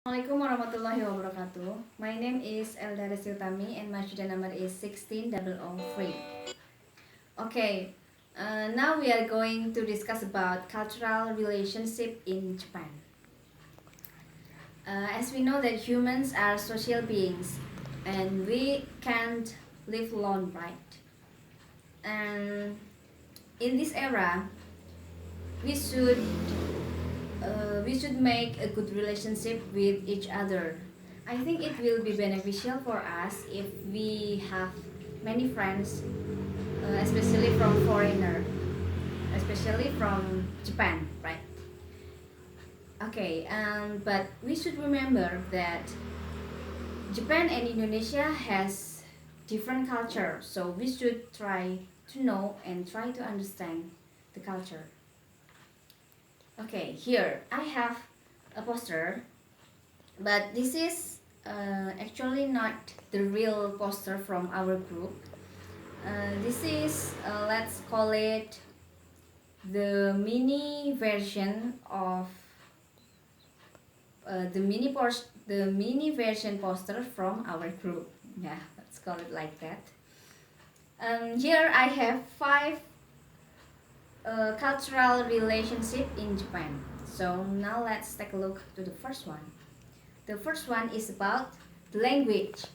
Assalamualaikum warahmatullahi wabarakatuh. My name is Eldara Siltami and my student number is 16003. Okay, now we are going to discuss about cultural relationship in Japan. As we know that humans are social beings and we can't live alone, right? And in this era, we should we should make a good relationship with each other. I think it will be beneficial for us if we have many friends, especially from foreigner, especially from Japan, right? Okay, but we should remember that Japan and Indonesia has different culture, so we should try to know and try to understand the culture. Okay, here I have a poster, but this is actually not the real poster from our group. This is, let's call it the mini version of the mini version poster from our group. Yeah, let's call it like that. Here I have 5 cultural relationship in Japan. So now let's take a look to the first one. The first one is about the language.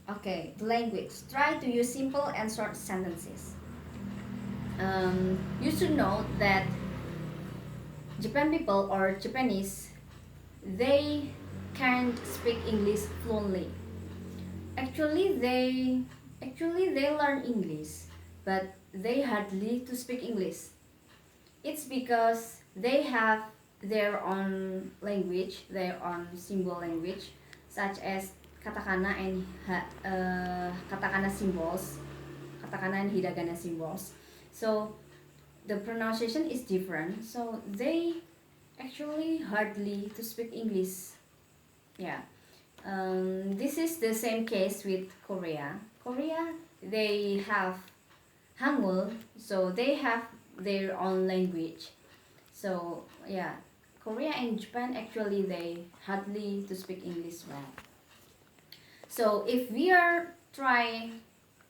Okay, the language. Try to use simple and short sentences. You should know that Japan people or Japanese, they can't speak English fluently. Actually they learn English, but they hardly to speak English. It's because they have their own language, their own symbol language, such as katakana and katakana symbols, katakana and hiragana symbols. So the pronunciation is different. So they actually hardly to speak English. Yeah. This is the same case with Korea. Korea, they have Hangul, so they have their own language. So yeah, Korea and Japan actually they hardly to speak English well. So if we are trying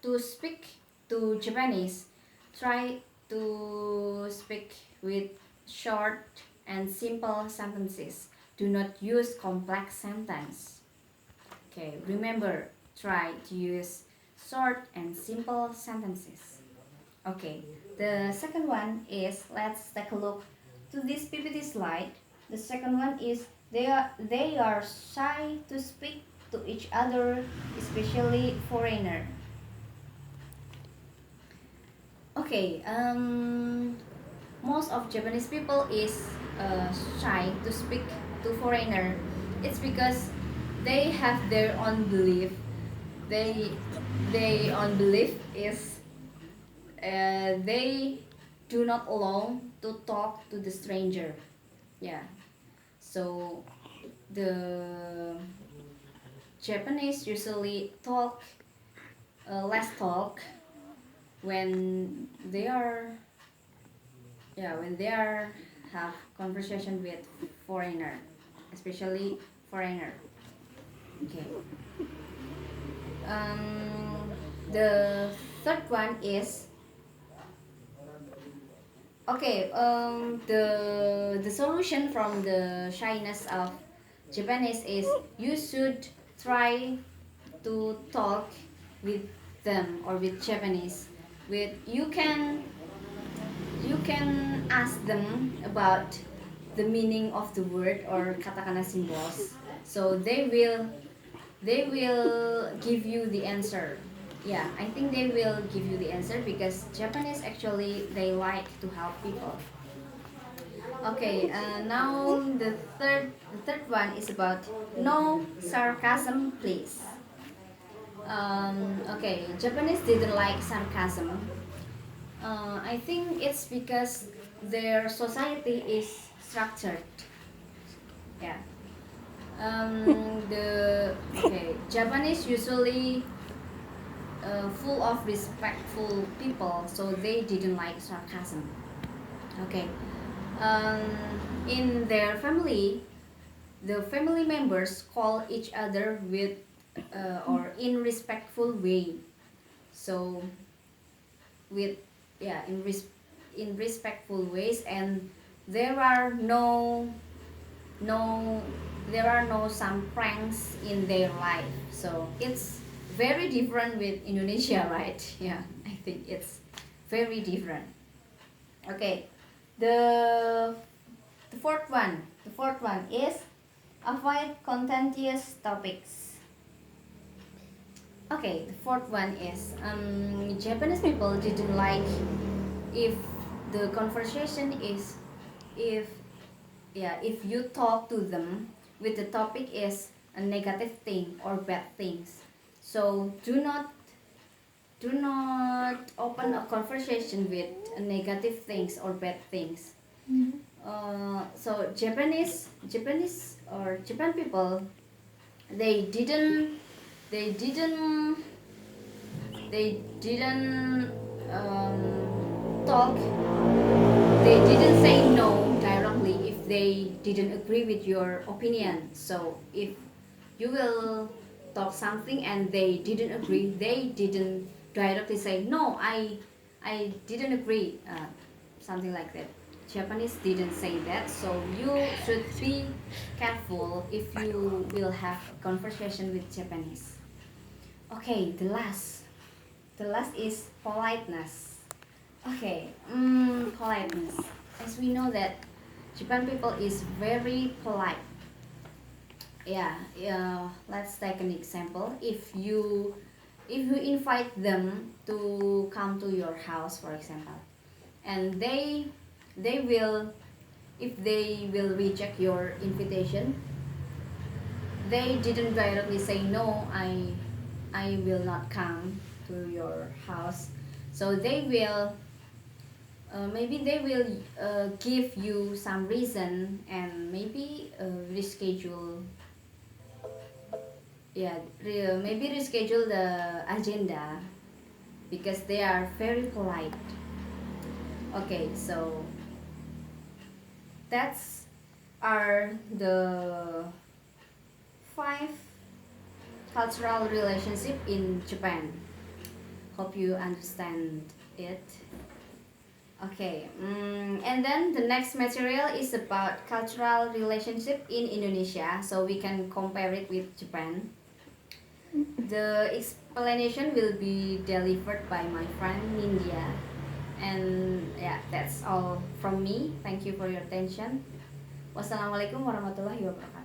to speak to Japanese, try to speak with short and simple sentences. Do not use complex sentence. Okay, remember, try to use short and simple sentences. Okay, the second one is, let's take a look to this PPT slide. The second one is they are shy to speak to each other, especially foreigner. Okay, most of Japanese people is shy to speak to foreigner. It's because they have their own belief. They they own belief is they do not allow to talk to the stranger. Yeah. So the Japanese usually talk less talk when they are when they are have conversation with foreigner, especially foreigner. Okay. The third one is, okay, the solution from the shyness of Japanese is you should try to talk with them or with Japanese. With you can ask them about the meaning of the word or katakana symbols. So they will give you the answer. Yeah, I think they will give you the answer because Japanese actually they like to help people. Okay, now the third one is about no sarcasm, please. Okay, Japanese didn't like sarcasm. I think it's because their society is structured. Yeah. The okay, Japanese usually full of respectful people, so they didn't like sarcasm. Okay. Um, in their family, the family members call each other with or in respectful way. So with yeah in respectful ways, and there are no there are no some pranks in their life. So it's very different with Indonesia, right? Yeah, I think it's very different. Okay, the the fourth one is avoid contentious topics. Okay, the fourth one is Japanese people didn't like if the conversation is if if you talk to them with the topic is a negative thing or bad things. So do not open a conversation with negative things or bad things. So Japanese or Japan people, they didn't they didn't they didn't talk they didn't say no directly if they didn't agree with your opinion. So if you will talk something and they didn't agree, they didn't directly say no, I didn't agree, something like that. Japanese didn't say that, so you should be careful if you will have a conversation with Japanese. Okay, the last is politeness. Okay, politeness. As we know that Japan people is very polite. Yeah, yeah. Let's take an example. If you invite them to come to your house, for example, and they will if they will reject your invitation, they didn't directly say no. I will not come to your house. So maybe they will give you some reason and maybe reschedule, maybe reschedule the agenda because they are very polite. Okay, so that's are the five cultural relationship in Japan. Hope you understand it. Okay, and then the next material is about cultural relationship in Indonesia, so we can compare it with Japan. The explanation will be delivered by my friend Nindya, and yeah, that's all from me. Thank you for your attention. Wassalamualaikum warahmatullahi wabarakatuh.